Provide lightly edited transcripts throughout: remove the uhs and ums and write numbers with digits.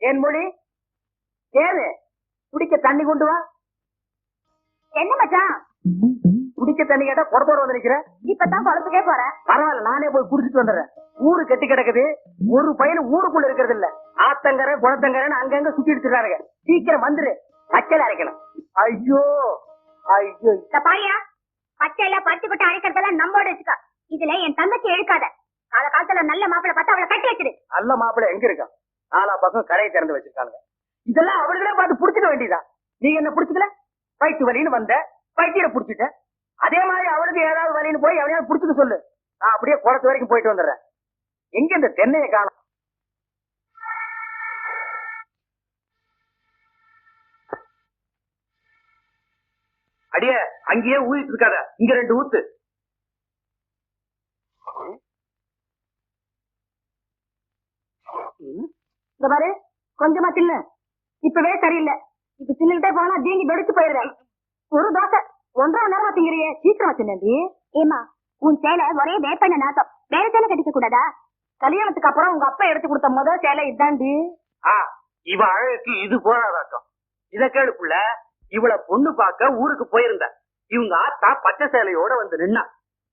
ஏன் மொழி ஏது குடிக்க தண்ணி கொண்டு வா. என்ன மச்சான் குடிக்க தண்ணி கேட்டா குடத்தோட வந்து நிக்கிற. இப்பதான் குளத்துக்கே போறேன். பரவாயில்ல, நானே போய் குடிச்சிட்டு வந்துடுறேன். ஊரு கட்டி கிடக்குது, ஒரு பையன் ஊருக்குள்ள இருக்கிறது இல்ல. ஆத்தங்கரை குளத்தங்கரைன்னு அங்கங்க சுத்திட்டு இருக்காருங்க. சீக்கிரம் வந்துரு, பச்சையில அரைக்கணும். ஐயோ ஐயோ பாரியா, பச்சையில பட்டு பட்டு அரைக்கிறதெல்லாம் நம்மோட வச்சுக்கா. இதுல என் தங்கச்சி எழுக்காத. கால காலத்துல நல்ல மாப்பிள்ளை பார்த்து அவளை கட்டி வச்சிரு. நல்ல மாப்பிள்ளை எங்க இருக்கான்? நாலா பக்கம் கடையை திறந்து வச்சிருக்காங்க. இதெல்லாம் அவர்களே பார்த்து புடிச்சுக்க வேண்டியதான். நீங்க என்ன புடிச்சுக்கல? வயிற்று வலின்னு வந்த, வயிற்ற புடிச்சிட்ட. அதே மாதிரி அவளுக்கு ஏதாவது வலின்னு போய் அவனையாவது புடிச்சுக்க சொல்லு. நான் அப்படியே குளத்து வரைக்கும் போயிட்டு வந்துடுறேன். எங்க இந்த தென்னையை காணும்? அடியே, அங்கேயே ஊதிட்டு இருக்காத, இங்க 2 ஊத்து. இந்த பாரு, கொஞ்சமா தின்னு. இப்பவே சரியில்லை. இப்ப தின்னுகிட்டே போனா தீங்கி வெடிச்சு போயிருவேன். ஒரு தோசை 1.5 மணி நேரமா திங்கிறியே, சீக்கிரமா தின்னி. ஏமா, உன் சேலை ஒரே வேப்பெண்ண நாட்டம். வேற சேலை கட்டிக்க கூடாதா? கல்யாணத்துக்கு அப்புறம் உங்க அப்பா எடுத்து கொடுத்த முதல் சேலை இதாண்டி. இவ அழகுக்கு இது போராதாக்கம். இத கேளுக்குள்ள இவள பொண்ணு பார்க்க ஊருக்கு போயிருந்த. இவங்க ஆத்தா பச்சை சேலையோட வந்து நின்னா.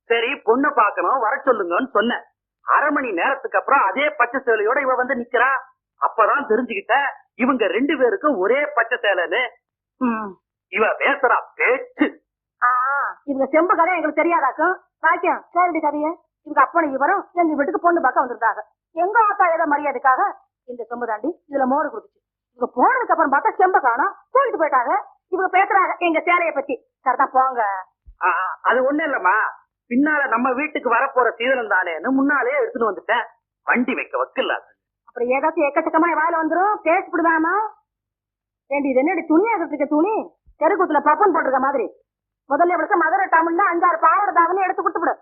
சரி, பொண்ணு பார்க்கணும், வர சொல்லுங்கன்னு சொன்னேன். 1/2 மணி நேரத்துக்கு அப்புறம் அதே பச்சை சேலையோட இவ வந்து நிக்கிறா. அப்பதான் தெரிஞ்சுக்கிட்ட இவங்க 2 பேருக்கும் ஒரே பச்சை சேலைன்னு. இவ பேசுறா பேச்சு. இவங்க செம்பு கதை எங்களுக்கு தெரியாதாக்கும். பாக்கியம் கேள்வி கதைய. இவங்க அப்பனை இவரும் எங்க வீட்டுக்கு பொண்ணு பார்க்க வந்திருக்காங்க. எங்க ஆத்தா ஏதோ மரியாதைக்காக இந்த செம்பு தாண்டி இதுல மோடு கொடுத்துச்சு. இவங்க போனதுக்கு அப்புறம் பார்த்தா செம்ப காணோம், தூக்கிட்டு போயிட்டாங்க. இவங்க பேசுறாங்க எங்க சேலைய பத்தி. சரிதான் போங்க. அது ஒண்ணு இல்லம்மா, பின்னால நம்ம வீட்டுக்கு வரப்போற சீதனம் தானேன்னு முன்னாலே எடுத்துட்டு வந்துட்டேன். வண்டி வைக்க வக்கில்ல. அப்புறம் ஏதாச்சும் எக்கச்சக்கமா வாயில வந்துரும், பேசிவிடுதாமா. ஏண்டி இது என்னடி துணியா இருக்க துணி? தெருக்கூத்துல பப்பன் போட்டிருக்க மாதிரி. முதல்ல இவளுக்கு மதுரை டவுன்ல 5-6 பாவோட தாவணி எடுத்து கொடுத்துவிடு.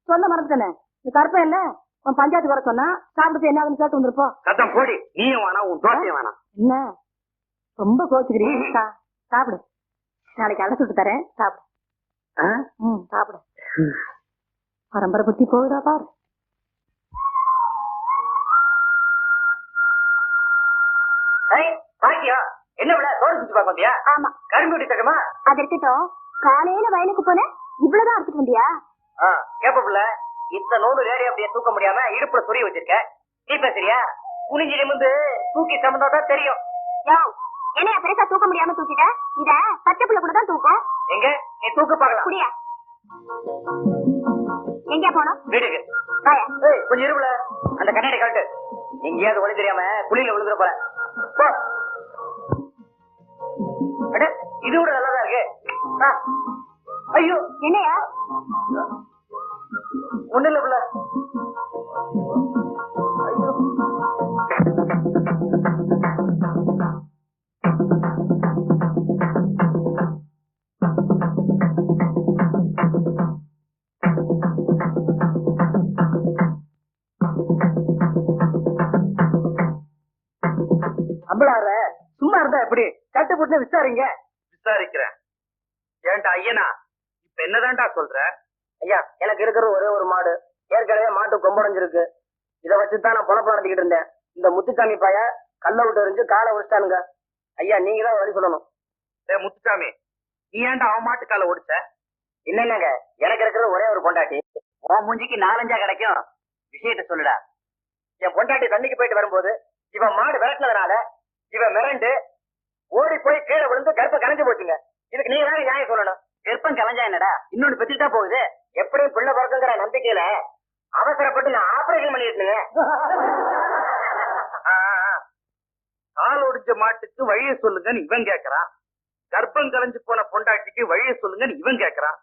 சொல்ல மறந்துட்டேனே, நீ கருப்பேன் இல்ல, உன் பஞ்சாயத்து வர சொன்னா சாப்பிட்டு என்ன ஆகுன்னு கேட்டு வந்துருப்போம். சத்தம் போடி, நீயும் வேணாம், உன் தோட்டையும் வேணாம். என்ன ரொம்ப கோச்சுக்கிறீங்க? சாப்பிடு, நாளைக்கு அடை சுட்டு தரேன், சாப்பிடு. சாப்பிடு. பரம்பரை புத்தி போகுதா பாரு. என்ன விட தோடு சுத்தி பார்க்க வந்தியா? ஆமா. கரும்பு வெட்டி தக்கமா? அது இருக்கட்டும், காலையில வயலுக்கு போனேன், இவ்வளவுதான் எடுத்துட்டு வந்தியா? கேப்ப இத்தனை நூறு ரேடி அப்படியே தூக்க முடியாம இடுப்புல சொறி வச்சிருக்க. நீ பேசுறியா? குனிஞ்சி நிமிந்து தூக்கி சம்பந்தம் தெரியும். என்னையா பெருசா தூக்க முடியாம தூக்கிட்ட? இத பச்சை பிள்ளை கூட தான் தூக்கும். எங்க நீ தூக்க பாக்கலாம். குடியா? எங்க போனோம்? வீட்டுக்கு. கொஞ்சம் இருப்புல அந்த கண்ணாடி காட்டு. எங்கேயாவது ஒளி தெரியாம குழியில விழுந்துட போறேன். இது கூட நல்லாதான் இருக்கு. ஐயோ, என்னையா? ஒண்ணு இல்ல புள்ள. ஐயோ, அம்பளார சும்மா இருந்தா எப்படி? கட்டு போட்டு விசாரிங்க. விசாரிக்கிறேன். ஏன்டா ஐயனா, இப்ப என்னதான்டா சொல்ற? ஐயா, எனக்கு இருக்கிற ஒரே ஒரு மாடு. ஏற்கனவே மாட்டு கொம்படைஞ்சிருக்கு. இதை வச்சுதான் நான் பொழப்பு நடத்திக்கிட்டு இருந்தேன். இந்த முத்துசாமி பைய கல்ல விட்டு எரிஞ்சு காலை உடிச்சிட்டானுங்க. ஐயா, நீங்க தான் வழி சொல்லணும். முத்துசாமி, நீ ஏன்டா அவன் மாட்டு காலை ஒடிச்ச? என்னங்க, எனக்கு இருக்கிற ஒரே ஒரு பொண்டாட்டி. உன் மூஞ்சிக்கு 4-5 கிடைக்கும். விஷயத்த சொல்லுடா. என் பொண்டாட்டி தண்ணிக்கு போயிட்டு வரும்போது இவன் மாடு விரட்டினதுனால இவன் மிரண்டு ஓடி போய் கீழே விழுந்து கர்ப்பம் கலைஞ்சு போச்சுங்க. இதுக்கு நீங்க தான் நியாயம் சொல்லணும். கர்ப்பம் கலைஞ்சா என்னடா, இன்னொன்னு பெற்றுட்டா போகுது. எப்படியும் பிள்ளை பிறக்குங்கிற நம்பிக்கையில அவசரப்பட்டு நான் ஆபரேஷன் பண்ணிட்டுங்க. கால் ஒடிஞ்ச மாட்டுக்கு வழியை சொல்லுங்கன்னு இவன் கேட்கறான். கர்ப்பம் கலைஞ்சு போன பொண்டாட்டிக்கு வழியை சொல்லுங்கன்னு இவன் கேட்கறான்.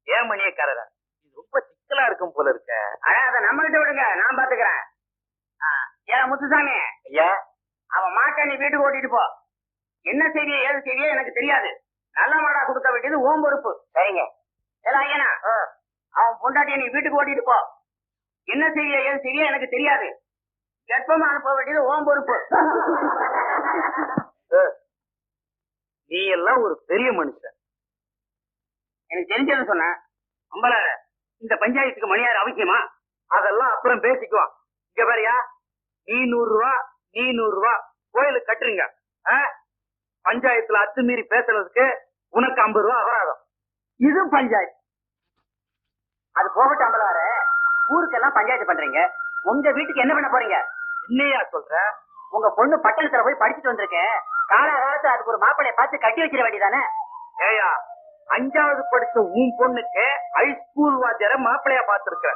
ஏன் மணியக்காரர, இது ரொம்ப சிக்கலா இருக்கும் போல இருக்க. அதை நம்ம கிட்ட விடுங்க, நான் பாத்துக்கிறேன். ஏன் முத்துசாமி ஐயா, அவன் மாட்டை நீ வீட்டுக்கு ஓட்டிட்டு போ. என்ன செய்தியோ ஏது செய்தியோ எனக்கு தெரியாது. நல்ல மாடா கொடுக்க வேண்டியது ஓம் பொறுப்பு. சரிங்க. ஐயனா, அவன் பொண்டாட்டிய நீ வீட்டுக்கு ஓட்டிட்டு போ. என்ன செய்தியோ ஏது செய்தியோ எனக்கு தெரியாது. கர்ப்பமா அனுப்ப வேண்டியது ஓம் பொறுப்பு. நீ எல்லாம் ஒரு பெரிய மனுஷன். எனக்கு தெரிஞ்சது சொன்ன. இந்த பஞ்சாயத்துக்கு மணியார் அவசியமா? அதெல்லாம் அப்புறம் பேசிக்குவான். இங்க பாரியா, நீ 100 ரூபா நீ 100 ரூபா கோயிலுக்கு கட்டுறீங்க. பஞ்சாயத்துல அத்துமீறி பேசுறதுக்கு உனக்கு 50 ரூபா அபராதம். இது பஞ்சாயத்து. அது போகட்டும் அம்பலவார, ஊருக்கெல்லாம் பஞ்சாயத்து பண்றீங்க, உங்க வீட்டுக்கு என்ன பண்ண போறீங்க? என்னையா சொல்ற? உங்க பொண்ணு பட்டணத்துல போய் படிச்சுட்டு வந்திருக்கேன், காலகாலத்துல அதுக்கு ஒரு மாப்பிளைய பார்த்து கட்டி வச்சிட வேண்டியதானே? ஏயா 5வது படிச்ச உன் பொண்ணுக்கு ஹைஸ்கூல் வாத்தியார மாப்பிளையா பாத்துருக்க.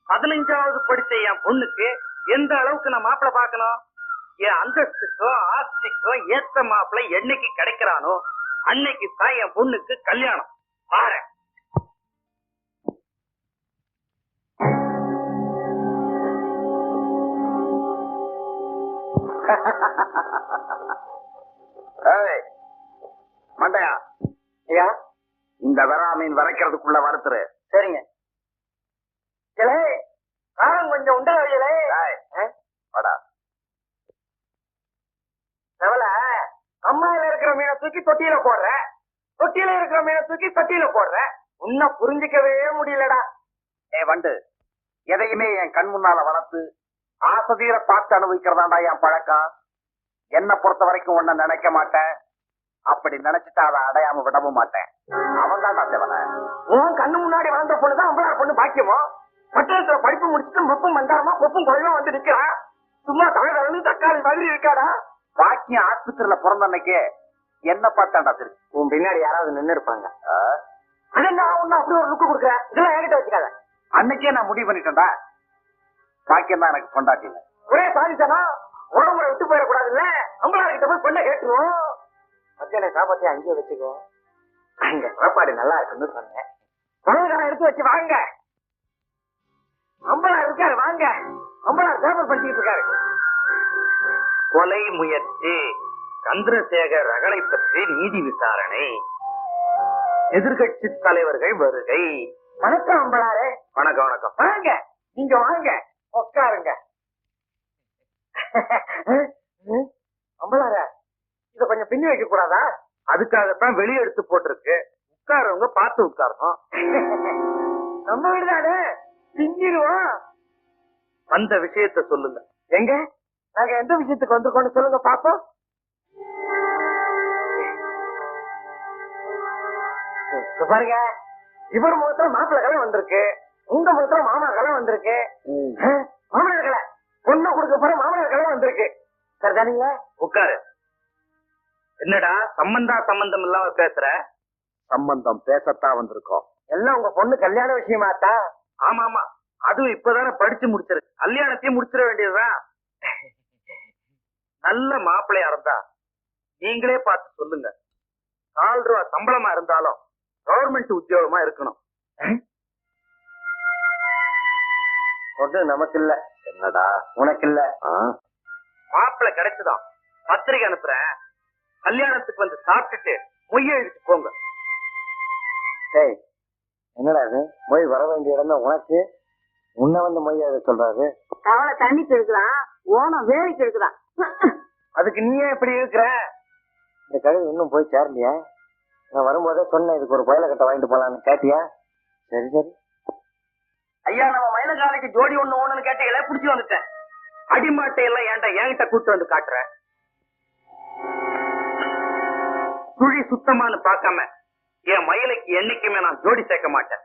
15வது படிச்ச என் பொண்ணுக்கு எந்த அளவுக்கு நான் மாப்பிளை பார்க்கணும்? என் அந்தஸ்துக்கோ ஆஸ்திக்கோ ஏத்த மாப்பிளை என்னைக்கு கிடைக்கிறானோ அன்னைக்கு தான் என் பொண்ணுக்கு கல்யாணம். பாரு. மண்டையா, ஐயா இந்த வரா மீன் வரைக்கிறதுக்குள்ள வறுத்துரு. சரிங்க. காரம் கொஞ்சம் உண்டா வழியலே. அம்மாயில இருக்கிற மீனை தூக்கி தொட்டியில போடுற, தொட்டியில இருக்கிற மீனை தூக்கி தொட்டியில போடுற. உன்ன புரிஞ்சிக்கவே முடியலடா. வண்டு, எதையுமே என் கண் முன்னால வளர்த்து ஆசதீர பார்த்து அனுபவிக்கிறதாண்டா என் பழக்கம். என்ன பொறுத்த வரைக்கும் ஒன்ன நினைக்க மாட்டேன், அப்படி நினைச்சிட்டு அதை அடையாம விடவும் மாட்டேன். அவன் தான் தேவன. உன் கண்ணு முன்னாடி வளர்ந்த பொண்ணுதான் அம்பளார் பொண்ணு பாக்கியமோ. பட்டணத்துல படிப்பு முடிச்சுட்டு மொப்பம் வந்தாரமா கொப்பும் குறைவா வந்து நிக்கிறான். சும்மா தமிழ் தக்காளி மாதிரி இருக்காடா. பாக்கியம் ஆஸ்பத்திரியில பிறந்த அன்னைக்கு என்ன பார்த்தாண்டா திரு. உன் பின்னாடி யாராவது நின்னு இருப்பாங்க. அது நான் ஒண்ணு அப்படி ஒரு லுக்கு கொடுக்குறேன். இதெல்லாம் என்கிட்ட வச்சுக்காத. அன்னைக்கே நான் முடிவு பண்ணிட்டேன்டா, பாக்கியம் தான் எனக்கு பொண்டாட்டின்னு. ஒரே சாதித்தானா உடம்புல விட்டு போயிடக்கூடாது இல்ல. அம்பளார் கிட்ட போய் பொண்ணை கேட்டுருவோம். மத்தியான சாப்பாட்டை அங்கேயே வச்சுக்கோ. அங்க சாப்பாடு நல்லா இருக்குன்னு சொன்னேன். பணக்காரன் எடுத்து வச்சு வாங்க. அம்பளார் இருக்காரு, வாங்க. அம்பளார் பேப்பர் படிச்சுட்டு இருக்காரு. கொலை முயற்சி சந்திரசேகர் ரகளை பற்றி நீதி விசாரணை. எதிர்கட்சி தலைவர்கள் வருகை. வணக்கம் அம்பளாரே. வணக்கம் வணக்கம். வாங்க, நீங்க வாங்க, உட்காருங்க. அம்பளார, இத கொஞ்சம் பின்னி வைக்க கூடாதா? அதுக்காகத்தான் வெளியே எடுத்து போட்டிருக்கு. உட்காரவங்க பார்த்து உட்காரணும். நம்ம வீடுதானே, பின்னிடுவோம். அந்த விஷயத்த சொல்லுங்க. எங்க நாங்க எந்த விஷயத்துக்கு வந்திருக்கோம்னு சொல்லுங்க பாப்போம். பாருங்க, இவர் முகத்துல மாப்பிள்ளை கலை வந்திருக்கு, உங்க முகத்துல மாமா கலை வந்திருக்கு. மாமனார் கலை பொண்ணு கொடுக்க போற மாமனார் கலை வந்திருக்கு. சரிதானீங்களா? உட்காரு. என்னடா சம்பந்தம் இல்லாம பேசுற? சம்பந்தம் பேசத்தான் வந்திருக்கோம். எல்லாம் உங்க பொண்ணு கல்யாண விஷயமாத்தா? ஆமா ஆமா, அதுவும் இப்பதானே படிச்சு முடிச்சிருக்கு. கல்யாணத்தையும் முடிச்சிட வேண்டியதுதான். நல்ல மாப்பிள்ளையா இருந்தா நீங்களே பார்த்து சொல்லுங்க. 4 ரூபா சம்பளமா இருந்தாலும் கவர்மெண்ட் உத்தியோகமா இருக்கணும். ஒண்ணு நமக்கு இல்ல. என்னடா உனக்கு இல்ல. மாப்பிள்ளை கிடைச்சுதான் பத்திரிகை அனுப்புறேன். கல்யாணத்துக்கு வந்து சாப்பிட்டுட்டு மொய் எழுதிட்டு போங்க. என்னடா இது, மொய் வர வேண்டிய இடம் தான் உனக்கு, உன்ன வந்து மொய் எழுத சொல்றாரு. தவளை தண்ணிக்கு இருக்குதான், ஓனம் வேலைக்கு இருக்குதான். அதுக்கு நீயே எப்படி இருக்கிற? இந்த கழுவி இன்னும் போய் சேரலையா? நான் வரும்போதே சொன்னேன் இதுக்கு ஒரு பயல கட்ட வாங்கிட்டு போலான்னு. கேட்டியா? சரி சரி. ஐயா, நம்ம மயிலகாலைக்கு ஜோடி ஒண்ணு கேட்டீங்களே, புடிச்சு வந்துட்டேன். அடிமாட்டை எல்லாம் ஏன்டா என்கிட்ட கூட்டு வந்து காட்டுற? சுழி சுத்தமானு பார்க்காம என் மயிலைக்கு என்னைக்குமே நான் ஜோடி சேர்க்க மாட்டேன்.